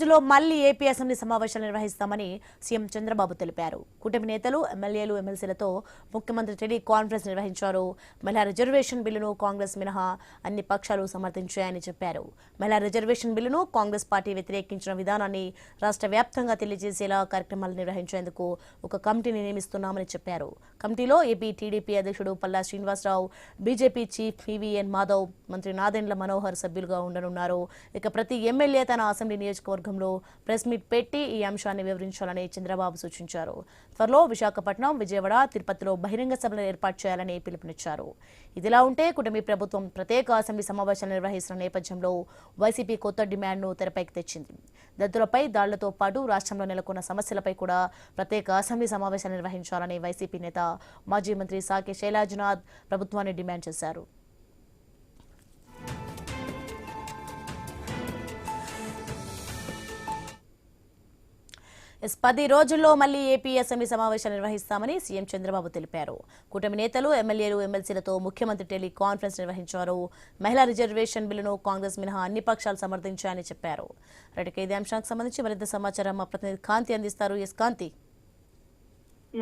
రోజులో మళ్లీ AP assembly సమావేశాలు నిర్వహిస్తామని సీఎం చంద్రబాబు తెలిపారు. కూటమి నేతలు, ఎమ్మెల్యేలు, ఎమ్మెల్సీలతో ముఖ్యమంత్రి టెలి కాన్ఫరెన్స్ నిర్వహించారు. మహిళా రిజర్వేషన్ బిల్లును కాంగ్రెస్ మినహా అన్ని పక్షాలు సమర్థించాయని చెప్పారు. మహిళా రిజర్వేషన్ బిల్లును కాంగ్రెస్ పార్టీ వ్యతిరేకించిన విధానాన్ని రాష్ట్ర వ్యాప్తంగా తెలియజేసేలా కార్యక్రమాలు నిర్వహించేందుకు ఒక కమిటీని నియమిస్తున్నామని చెప్పారు. కమిటీలో ఏపీ టీడీపీ అధ్యక్షుడు Palla Srinivasarao, BJP chief PVN Madhav, మంత్రి నాదెండ్ల మనోహర్ సభ్యులుగా ఉండనున్నారు. ఇక ప్రతి ఎమ్మెల్యే తన అసెంబ్లీ నియోజకవర్గంలో ప్రెస్ మీట్ పెట్టి ఈ అంశాన్ని వివరించాలని చంద్రబాబు సూచించారు. త్వరలో విశాఖపట్నం, విజయవాడ, తిరుపతిలో బహిరంగ సభలు ఏర్పాటు చేయాలని పిలుపునిచ్చారు. ఇదిలా ఉంటే కూటమి ప్రభుత్వం ప్రత్యేక అసెంబ్లీ సమావేశాలు నిర్వహిస్తున్న నేపథ్యంలో వైసీపీ కొత్త డిమాండ్ను తెరపైకి తెచ్చింది. దళితులపై దాడులతో పాటు రాష్ట్రంలో నెలకొన్న సమస్యలపై కూడా ప్రత్యేక అసెంబ్లీ సమావేశాలు నిర్వహించాలని వైసీపీ నేత మాజీ మంత్రి సాకే శైలజనాథ్ ప్రభుత్వాన్ని డిమాండ్ చేశారు. 10 రోజుల్లో మళ్లీ ఏపీ అసెంబ్లీ సమావేశాలు నిర్వహిస్తామని సీఎం చంద్రబాబు తెలిపారు. కూటమి నేతలు, ఎమ్మెల్యేలు, ఎమ్మెల్సీలతో ముఖ్యమంత్రి టెలి కాన్ఫరెన్స్ నిర్వహించారు. మహిళా రిజర్వేషన్ బిల్లును కాంగ్రెస్ మినహా అన్ని పక్షాలు సమర్థించాయని చెప్పారు. ఇదే అంశానికి సంబంధించి మరింత సమాచారం మా ప్రతినిధి కాంతి అందిస్తారు. కాంతి.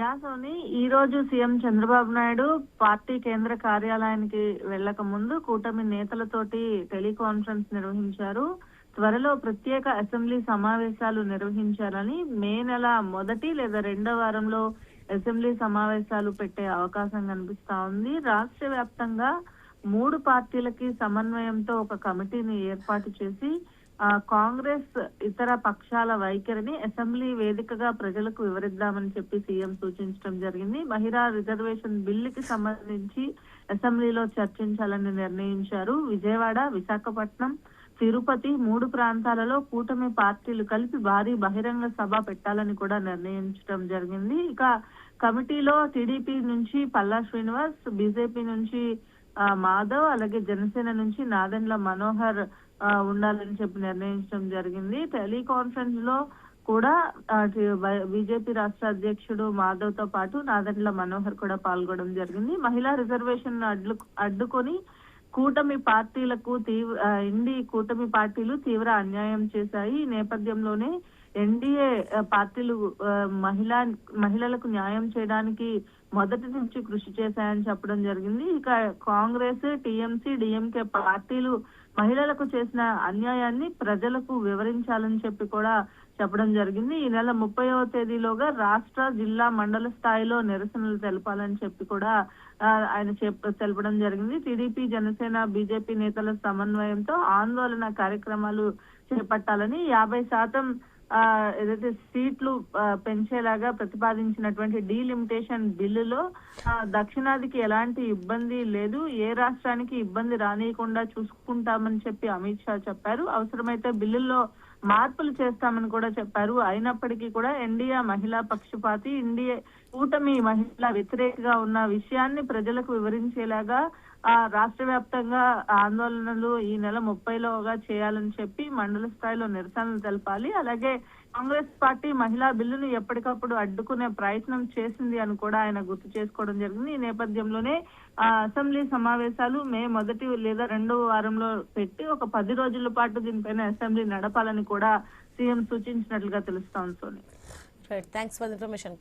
యాసోని ఈ రోజు సీఎం చంద్రబాబు నాయుడు పార్టీ కేంద్ర కార్యాలయానికి వెళ్లక ముందు కూటమి నేతలతోటి టెలికాన్ఫరెన్స్ నిర్వహించారు. త్వరలో ప్రత్యేక అసెంబ్లీ సమావేశాలు నిర్వహించాలని, మే నెల మొదటి లేదా రెండో వారంలో అసెంబ్లీ సమావేశాలు పెట్టే అవకాశం కనిపిస్తా ఉంది. రాష్ట్ర వ్యాప్తంగా 3 పార్టీలకి సమన్వయంతో ఒక కమిటీని ఏర్పాటు చేసి కాంగ్రెస్ ఇతర పక్షాల వైఖరిని అసెంబ్లీ వేదికగా ప్రజలకు వివరిద్దామని చెప్పి సీఎం సూచించడం జరిగింది. మహిళా రిజర్వేషన్ బిల్లుకి సంబంధించి అసెంబ్లీలో చర్చించాలని నిర్ణయించారు. విజయవాడ, విశాఖపట్నం, తిరుపతి 3 ప్రాంతాలలో కూటమి పార్టీలు కలిపి భారీ బహిరంగ సభ పెట్టాలని కూడా నిర్ణయించడం జరిగింది. ఇక కమిటీలో టీడీపీ నుంచి పల్లా శ్రీనివాస్, బీజేపీ నుంచి మాధవ్, అలాగే జనసేన నుంచి నాదెండ్ల మనోహర్ ఉండాలని చెప్పి నిర్ణయించడం జరిగింది. టెలికాన్ఫరెన్స్ లో కూడా బీజేపీ రాష్ట్ర అధ్యక్షుడు మాధవ్ తో పాటు నాదెండ్ల మనోహర్ కూడా పాల్గొనడం జరిగింది. మహిళా రిజర్వేషన్ అడ్డుకొని కూటమి పార్టీలు తీవ్ర అన్యాయం చేశాయి. ఈ నేపథ్యంలోనే ఎన్డీఏ పార్టీలు మహిళలకు న్యాయం చేయడానికి మొదటి నుంచి కృషి చేశాయని చెప్పడం జరిగింది. ఇక కాంగ్రెస్, టీఎంసీ, డిఎంకే పార్టీలు మహిళలకు చేసిన అన్యాయాన్ని ప్రజలకు వివరించాలని చెప్పి కూడా చెప్పడం జరిగింది. ఈ నెల 30వ తేదీలోగా రాష్ట్ర, జిల్లా, మండల స్థాయిలో నిరసనలు తెలపాలని చెప్పి కూడా ఆయన తెలపడం జరిగింది. టీడీపీ, జనసేన, బీజేపీ నేతల సమన్వయంతో ఆందోళన కార్యక్రమాలు చేపట్టాలని, 50% ఏదైతే సీట్లు పెంచేలాగా ప్రతిపాదించినటువంటి డీలిమిటేషన్ బిల్లులో దక్షిణాదికి ఎలాంటి ఇబ్బంది లేదు, ఏ రాష్ట్రానికి ఇబ్బంది రానియకుండా చూసుకుంటామని చెప్పి అమిత్ షా చెప్పారు. అవసరమైతే బిల్లుల్లో మార్పులు చేస్తామని కూడా చెప్పారు. అయినప్పటికీ కూడా ఎన్డీఏ మహిళా పక్షపాతి, ఎన్డీఏ కూటమి మహిళా వ్యతిరేకగా ఉన్న విషయాన్ని ప్రజలకు వివరించేలాగా రాష్ట్ర వ్యాప్తంగా ఆందోళనలు ఈ నెల 30లోగా చేయాలని చెప్పి మండల స్థాయిలో నిరసనలు తెలపాలి. అలాగే కాంగ్రెస్ పార్టీ మహిళా బిల్లును ఎప్పటికప్పుడు అడ్డుకునే ప్రయత్నం చేసింది అని కూడా ఆయన గుర్తు చేసుకోవడం జరిగింది. ఈ నేపథ్యంలోనే అసెంబ్లీ సమావేశాలు మే మొదటి లేదా రెండో వారంలో పెట్టి ఒక 10 రోజుల పాటు దీనిపైన అసెంబ్లీ నడపాలని కూడా సీఎం సూచించినట్లుగా తెలుస్తోంది. Soni. Thanks for the information.